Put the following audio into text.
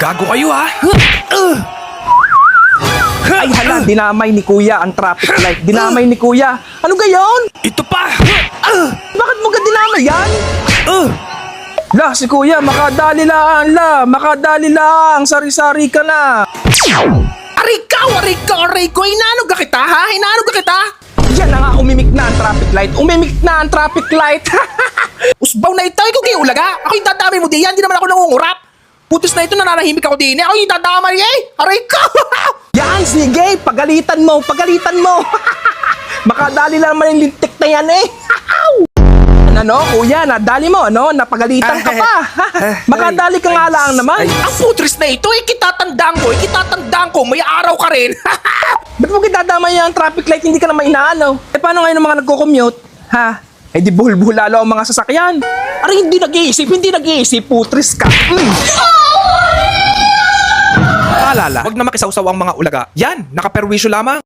Gago kayo ha. Ay hala, dinamay ni kuya ang traffic light. Dinamay ni kuya. Ano gayon? Ito pa. Bakit mo ka dinamay yan? La, si kuya, makadali lang la. Makadali lang, sari-sari ka na. Aray ko. Inanog ka kita ha? Inanog ka kita? Yan na nga, umimik na ang traffic light. Umimik na ang traffic light. Usbaw na ito. Ikaw kayo ulaga. Ako yung dadamay mo diyan. Hindi naman ako nangungurap. Putis na ito, nananahimik ako din. Ako yung dadamay eh. Aray ko. Yan, sige, pagalitan mo. Makadali lang naman yung lintik na yan eh. Ano, kuya, nadali mo, ano? Napagalitan ka pa. Makadali ka nga lang naman. Ang putris na ito. Ikitatandaan ko. May araw ka rin. Ba't mo kitadamay yung traffic light, hindi ka naman inaano? Eh, paano ngayon ang mga nagko-commute? Ha? Eh, di buhol-buhol lalo ang mga sasakyan. Aray, hindi nag-iisip, putris ka. Paalala, wag na makisaw-saw ang mga ulaga. Yan, nakaperwisyo lamang.